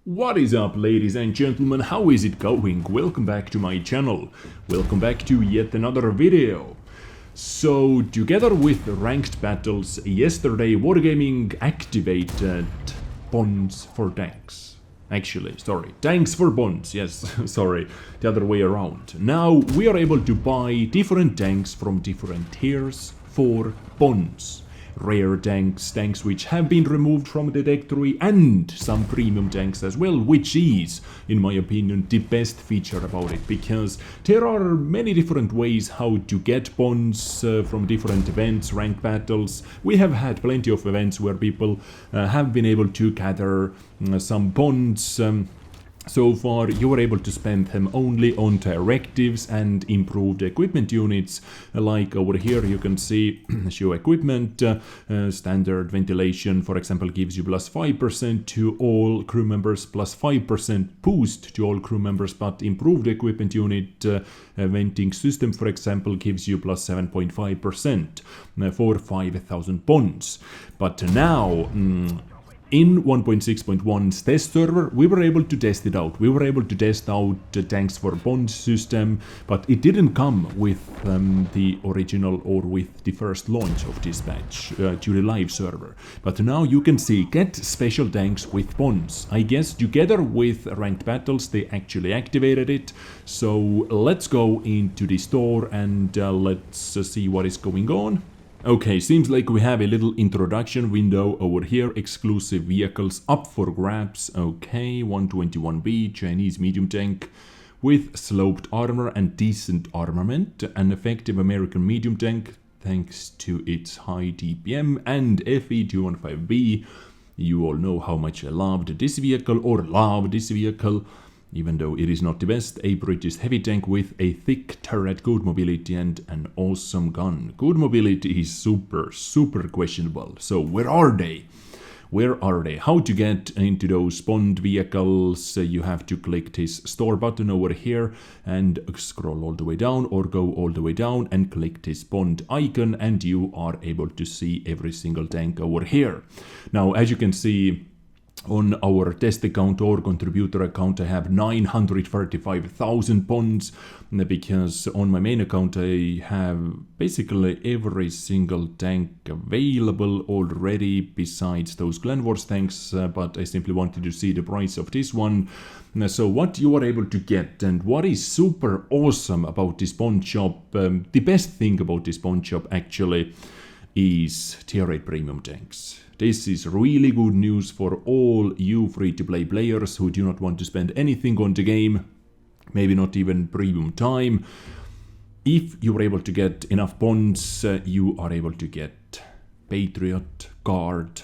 What is up, ladies and gentlemen, how is it going? Welcome back to my channel. Welcome back to yet another video. So, together with ranked battles, yesterday Wargaming activated bonds for tanks. Actually, sorry, tanks for bonds, yes, sorry, the other way around. Now we are able to buy different tanks from different tiers for bonds. Rare tanks, tanks which have been removed from the deck tree, and some premium tanks as well, which is, in my opinion, the best feature about it, because there are many different ways how to get bonds from different events, ranked battles. We have had plenty of events where people have been able to gather some bonds. So far, you were able to spend them only on directives and improved equipment units. Like over here, you can see show equipment, standard ventilation, for example, gives you plus 5% to all crew members, plus 5% boost to all crew members, but improved equipment unit venting system, for example, gives you plus 7.5% for 5,000 bonds. But now, in 1.6.1's test server, we were able to test it out. We were able to test out the tanks for bond system, but it didn't come with the original or with the first launch of this patch to the live server. But now you can see, get special tanks with bonds. I guess together with ranked battles, they actually activated it. So let's go into the store and let's see what is going on. Okay, seems like we have a little introduction window over here, exclusive vehicles up for grabs. Okay, 121B, Chinese medium tank with sloped armor and decent armament, an effective American medium tank thanks to its high DPM, and FE215B. You all know how much I loved this vehicle, or love this vehicle. Even though it is not the best, a British heavy tank with a thick turret, good mobility and an awesome gun. Good mobility is super questionable. So where are they? Where are they? How to get into those bond vehicles? You have to click this store button over here and scroll all the way down, or go all the way down and click this bond icon, and you are able to see every single tank over here. Now, as you can see, on our test account or contributor account, I have 935,000 bonds, because on my main account I have basically every single tank available already besides those Clan Wars tanks, but I simply wanted to see the price of this one. So what you are able to get, and what is super awesome about this bond shop, the best thing about this bond shop actually, is tier 8 premium tanks. This is really good news for all you free-to-play players who do not want to spend anything on the game, maybe not even premium time. If you are able to get enough bonds, you are able to get Patriot, Guard,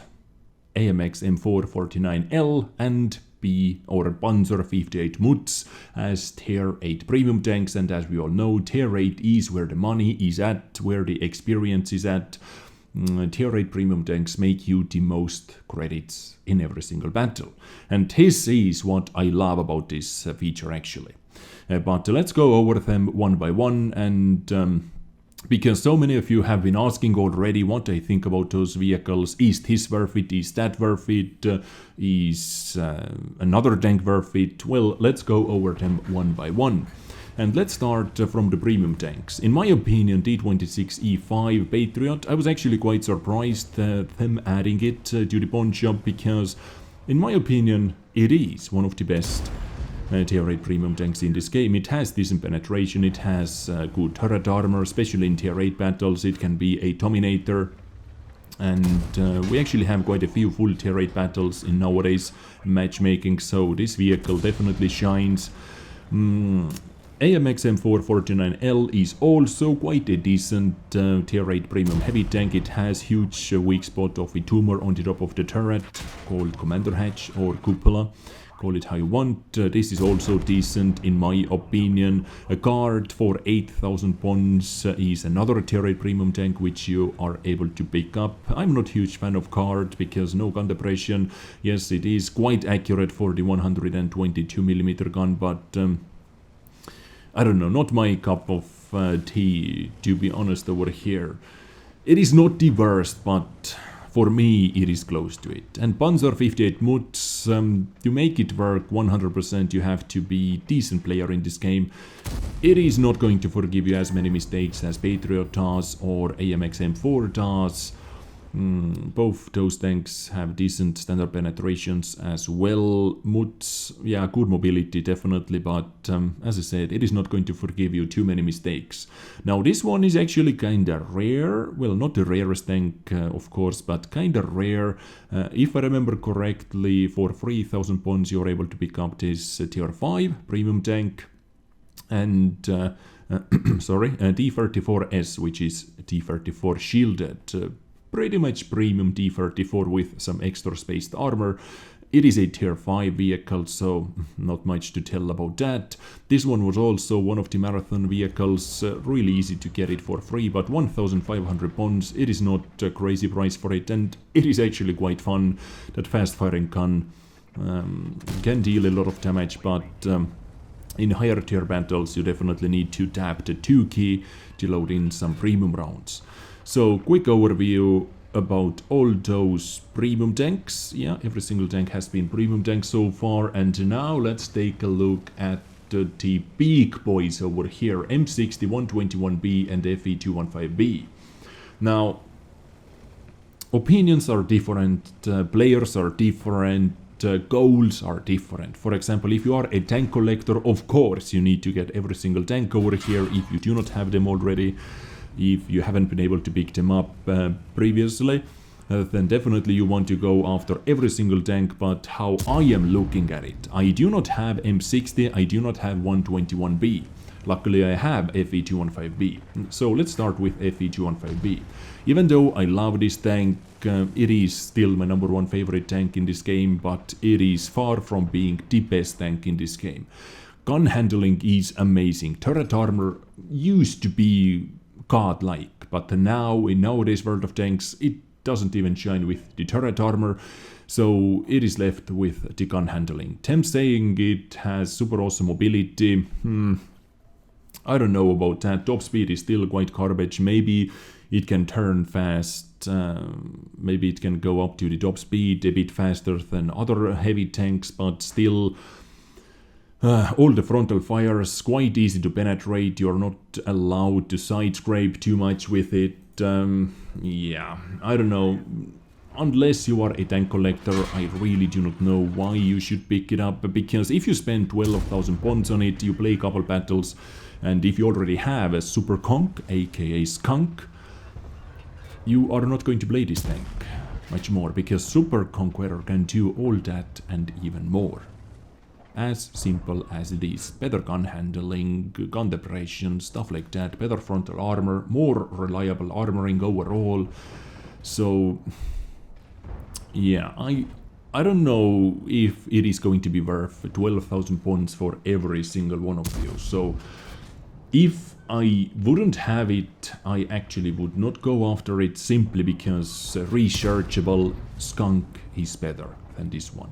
AMX M449L and B or Panzer 58 Mutz as tier 8 premium tanks, and as we all know, tier 8 is where the money is at, where the experience is at. Tier 8 premium tanks make you the most credits in every single battle. And this is what I love about this feature actually. But let's go over them one by one, and because so many of you have been asking already what I think about those vehicles. Is this worth it? Is that worth it? Is another tank worth it? Well, let's go over them one by one. And let's start from the premium tanks. In my opinion, T26E5 Patriot, I was actually quite surprised them adding it to the bond shop, because in my opinion it is one of the best tier 8 premium tanks in this game. It has decent penetration, it has good turret armor, especially in tier 8 battles. It can be a dominator, and we actually have quite a few full tier 8 battles in nowadays matchmaking, so this vehicle definitely shines. AMX M449L is also quite a decent tier 8 premium heavy tank. It has huge weak spot of a tumor on the top of the turret called Commander Hatch or Cupola. Call it how you want. This is also decent in my opinion. A Guard for 8,000 bonds is another tier 8 premium tank which you are able to pick up. I'm not a huge fan of Guard because no gun depression. Yes, it is quite accurate for the 122mm gun, but I don't know, not my cup of tea, to be honest, over here. It is not the worst, but for me it is close to it. And Panzer 58 Mutz, to make it work 100% you have to be decent player in this game. It is not going to forgive you as many mistakes as Patriot does or AMX M4 does. Both those tanks have decent standard penetrations as well. Mutz, yeah, good mobility definitely, but as I said, it is not going to forgive you too many mistakes. Now this one is actually kinda rare, well, not the rarest tank of course, but kinda rare. If I remember correctly, for 3000 points you're able to pick up this tier 5 premium tank. And T-34S, which is T-34 shielded. Pretty much premium T-34 with some extra spaced armor. It is a tier 5 vehicle, so not much to tell about that. This one was also one of the marathon vehicles, really easy to get it for free, but 1500 pounds, it is not a crazy price for it, and it is actually quite fun. That fast firing gun can deal a lot of damage, but in higher tier battles you definitely need to tap the 2 key to load in some premium rounds. So, quick overview about all those premium tanks. Yeah, every single tank has been premium tank so far, and now let's take a look at the big boys over here, M60, 121B and FE215B. Now, opinions are different, players are different, goals are different. For example, if you are a tank collector, of course you need to get every single tank over here if you do not have them already. If you haven't been able to pick them up previously, then definitely you want to go after every single tank. But how I am looking at it, I do not have M60, I do not have 121B. Luckily I have FE215B. So let's start with FE215B. Even though I love this tank, it is still my #1 favorite tank in this game, but it is far from being the best tank in this game. Gun handling is amazing. Turret armor used to be godlike, but now in nowadays world of tanks it doesn't even shine with the turret armor, so it is left with the gun handling. Them saying it has super awesome mobility, I don't know about that. Top speed is still quite garbage. Maybe it can turn fast, maybe it can go up to the top speed a bit faster than other heavy tanks, but still all the frontal fires, quite easy to penetrate. You're not allowed to side scrape too much with it. Yeah, I don't know. Unless you are a tank collector, I really do not know why you should pick it up. Because if you spend 12,000 points on it, you play a couple battles, and if you already have a super conk, aka skunk, you are not going to play this tank much more. Because super conqueror can do all that and even more. As simple as it is. Better gun handling, gun depression, stuff like that, better frontal armor, more reliable armoring overall. So yeah, I don't know if it is going to be worth 12,000 points for every single one of you. So if I wouldn't have it, I actually would not go after it, simply because researchable skunk is better than this one.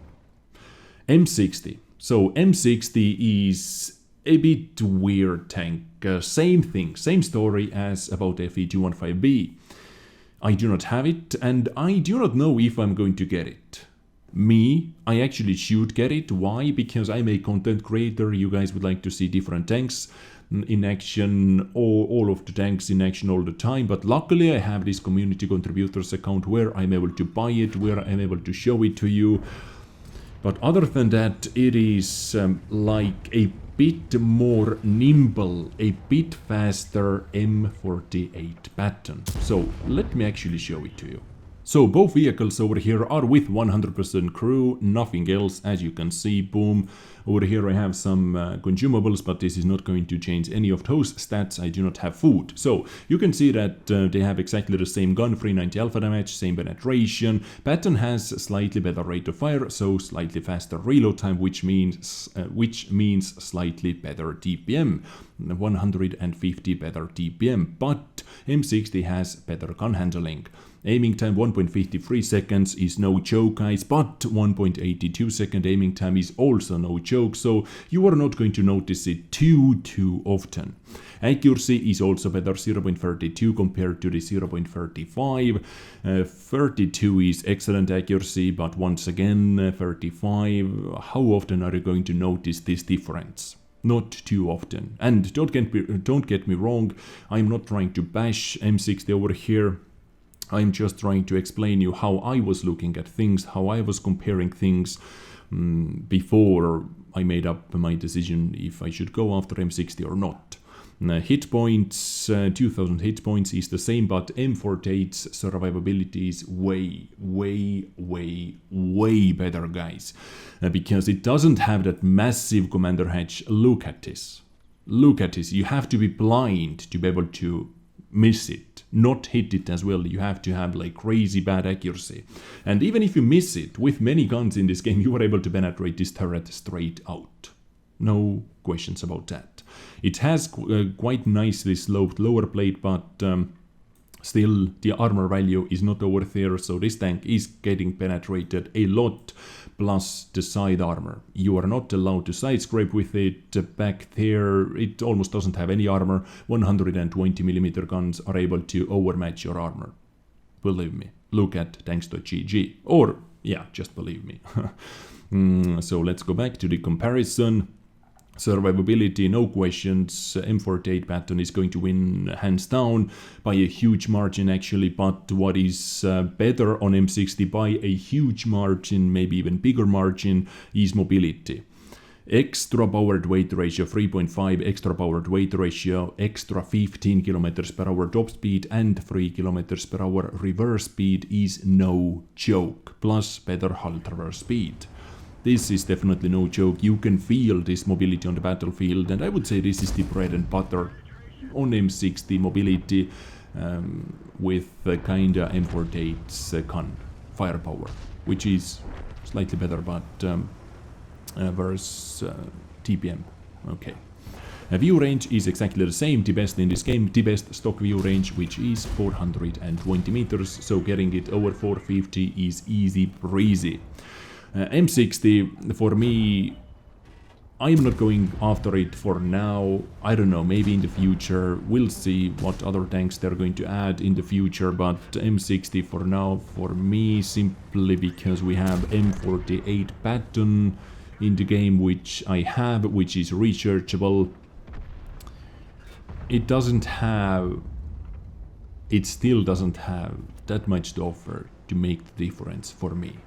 M60. So M60 is a bit weird tank. Same thing, same story as about FE215B. I do not have it, and I do not know if I'm going to get it. Me, I actually should get it. Why? Because I'm a content creator. You guys would like to see different tanks in action, all of the tanks in action all the time. But luckily I have this community contributors account where I'm able to buy it, where I'm able to show it to you. But other than that, it is like a bit more nimble, a bit faster M48 Patton. So let me actually show it to you. So both vehicles over here are with 100% crew, nothing else, as you can see, boom. Over here I have some consumables, but this is not going to change any of those stats. I do not have food. So you can see that they have exactly the same gun, 390 alpha damage, same penetration. Patton has slightly better rate of fire, so slightly faster reload time, which means slightly better DPM, 150 better DPM. But M60 has better gun handling. Aiming time 1.53 seconds is no joke, guys, but 1.82 second aiming time is also no joke, so you are not going to notice it too often. Accuracy is also better, 0.32 compared to the 0.35. 32 is excellent accuracy, but once again, 35, how often are you going to notice this difference? Not too often. And don't get me wrong, I'm not trying to bash M60 over here. I'm just trying to explain you how I was looking at things, how I was comparing things before I made up my decision if I should go after M60 or not. Hit points, 2000 hit points is the same, but M48's survivability is way better, guys. Because it doesn't have that massive commander hatch. Look at this. Look at this. You have to be blind to be able to miss it, not hit it as well. You have to have like crazy bad accuracy. And even if you miss it, with many guns in this game, you are able to penetrate this turret straight out. No questions about that. It has quite nicely sloped lower plate, but still the armor value is not over there, so this tank is getting penetrated a lot, plus the side armor. You are not allowed to side scrape with it. Back there it almost doesn't have any armor. 120mm guns are able to overmatch your armor. Believe me. Look at tanks.gg. Or, yeah, just believe me. So let's go back to the comparison. Survivability, no questions. M48 Patton is going to win hands down by a huge margin actually, but what is better on M60 by a huge margin, maybe even bigger margin, is mobility. Extra powered weight ratio 3.5, extra powered weight ratio, extra 15 km per hour top speed and 3 km per hour reverse speed is no joke, plus better hull traverse speed. This is definitely no joke. You can feel this mobility on the battlefield, and I would say this is the bread and butter on M60 mobility with kinda M48's gun firepower, which is slightly better, but versus TPM. Okay. View range is exactly the same, the best in this game, the best stock view range, which is 420 meters, so getting it over 450 is easy breezy. M60, for me, I'm not going after it for now. I don't know, maybe in the future. We'll see what other tanks they're going to add in the future, but M60 for now, for me, simply because we have M48 Patton in the game, which I have, which is researchable. It still doesn't have that much to offer to make the difference for me.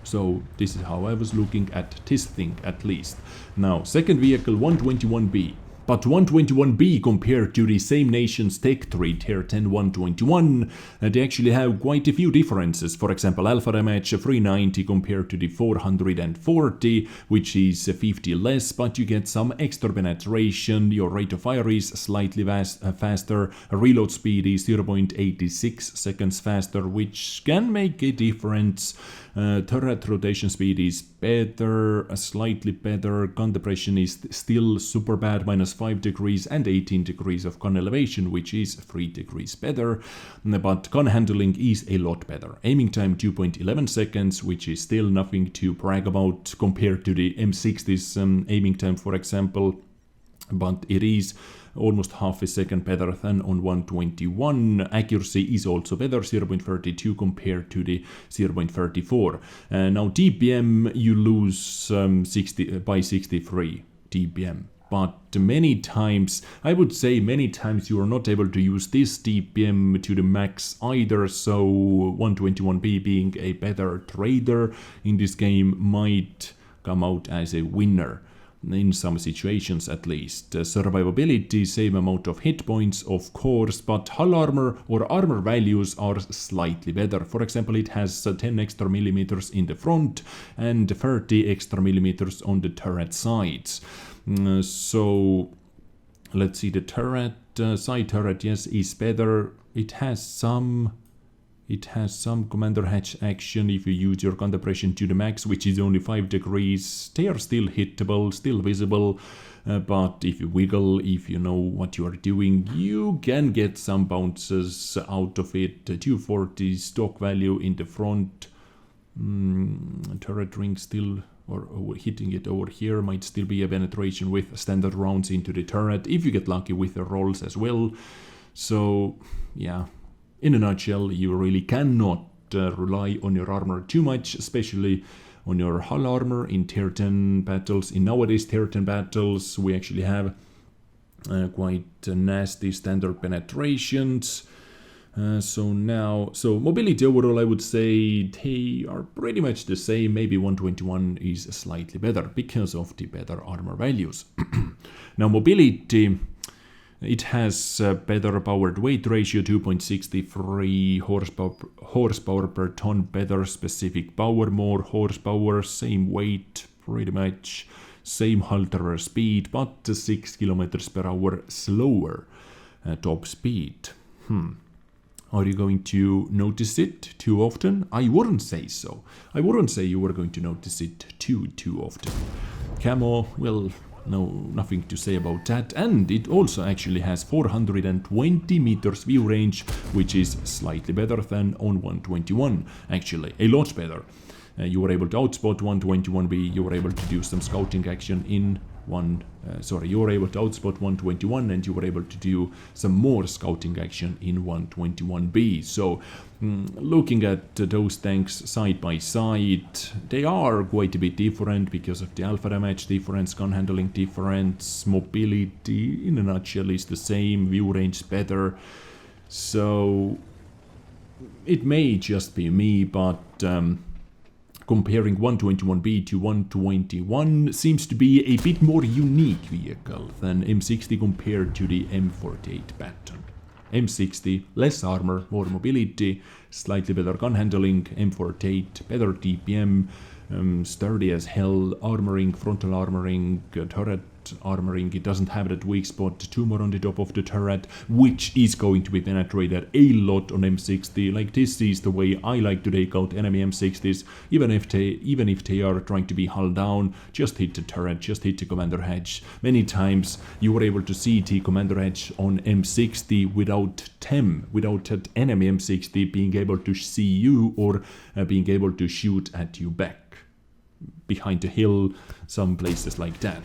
So this is how I was looking at this thing, at least. Now, second vehicle, 121B. But 121B compared to the same nation's Tech 3 Tier 10 121, they actually have quite a few differences. For example, alpha damage 390 compared to the 440, which is 50 less, but you get some extra penetration. Your rate of fire is slightly faster. Reload speed is 0.86 seconds faster, which can make a difference. Turret rotation speed is better, slightly better. Gun depression is still super bad, -5 degrees and 18 degrees of gun elevation, which is 3 degrees better. But gun handling is a lot better. Aiming time 2.11 seconds, which is still nothing to brag about compared to the M60's aiming time, for example. But it is almost half a second better than on 121. Accuracy is also better, 0.32 compared to the 0.34. Now DPM you lose by 63 DPM. But many times, I would say many times you are not able to use this DPM to the max either, so 121B being a better trader in this game might come out as a winner. In some situations at least. Survivability, same amount of hit points of course, but hull armor or armor values are slightly better. For example, it has 10 extra millimeters in the front and 30 extra millimeters on the turret sides. So let's see, the turret, side turret, yes, is better. It has some It has some commander hatch action if you use your gun depression to the max, which is only 5 degrees. They are still hittable, still visible, but if you wiggle, if you know what you are doing, you can get some bounces out of it. 240 stock value in the front. Turret ring still, or hitting it over here might still be a penetration with standard rounds into the turret, if you get lucky with the rolls as well. So, yeah. In a nutshell, you really cannot rely on your armor too much, especially on your hull armor in tier 10 battles. In nowadays tier 10 battles, we actually have quite nasty standard penetrations. So mobility overall, I would say they are pretty much the same. Maybe 121 is slightly better because of the better armor values. Now mobility, it has a better powered weight ratio, 2.63 horsepower per ton, better specific power, more horsepower, same weight, pretty much same hull traverse speed, but 6 kilometers per hour slower top speed. Are you going to notice it too often? I wouldn't say so. I wouldn't say you were going to notice it too often. Camo, well, no, nothing to say about that, and it also actually has 420 meters view range, which is slightly better than on 121, actually, a lot better. You were able to outspot 121B, you were able to do some scouting action in you were able to outspot 121 and you were able to do some more scouting action in 121B. So looking at those tanks side by side, they are quite a bit different because of the alpha damage difference, gun handling difference, mobility in a nutshell is the same, view range better. So it may just be me, but comparing 121B to 121 seems to be a bit more unique vehicle than M60 compared to the M48 Patton. M60, less armor, more mobility, slightly better gun handling, M48, better DPM, sturdy as hell, armoring, frontal armoring, turret armoring. It doesn't have that weak spot tumor on the top of the turret, which is going to be penetrated a lot on M60. Like, this is the way I like to take out enemy M60s, even if they are trying to be hull down. Just hit the turret, just hit the commander hatch. Many times you were able to see the commander hatch on M60 without that enemy M60 being able to see you or being able to shoot at you back behind the hill, some places like that.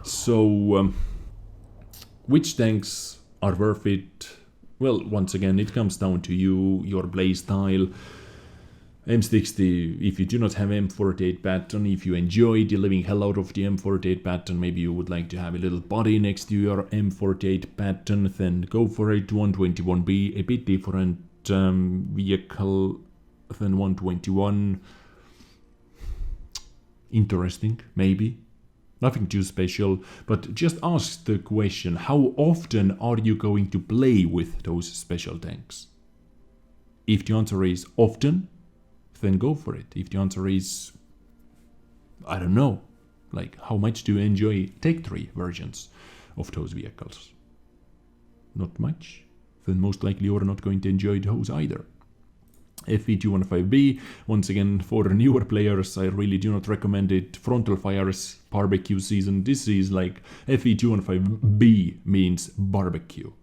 So which tanks are worth it? Well, once again, it comes down to you, your playstyle. M60, if you do not have M48 Patton, if you enjoy the living hell out of the M48 Patton, maybe you would like to have a little body next to your M48 Patton, then go for it. 121B, a bit different vehicle than 121. Interesting, maybe. Nothing too special, but just ask the question, how often are you going to play with those special tanks? If the answer is often, then go for it. If the answer is, I don't know, like how much do you enjoy Tech 3 versions of those vehicles? Not much, then most likely you're not going to enjoy those either. FE215B, once again, for newer players, I really do not recommend it. Frontal fires, barbecue season. This is like FE215B means barbecue.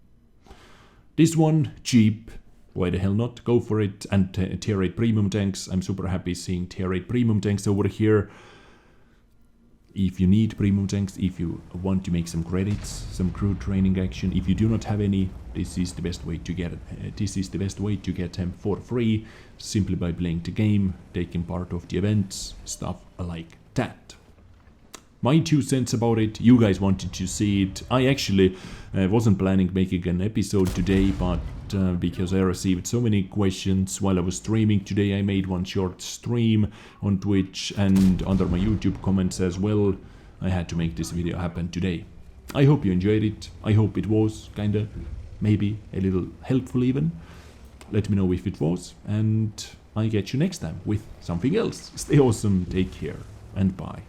This one, cheap. Why the hell not? Go for it. And tier 8 premium tanks. I'm super happy seeing tier 8 premium tanks over here. If you need premium tanks, if you want to make some credits, some crew training action, if you do not have any, this is the best way to get it. This is the best way to get them for free, simply by playing the game, taking part of the events, stuff like that. My 2 cents about it. You guys wanted to see it. I actually wasn't planning making an episode today, but because I received so many questions while I was streaming today, I made one short stream on Twitch and under my YouTube comments as well. I had to make this video happen today. I hope you enjoyed it. I hope it was kinda, maybe a little helpful even. Let me know if it was, and I get you next time with something else. Stay awesome, take care, and bye.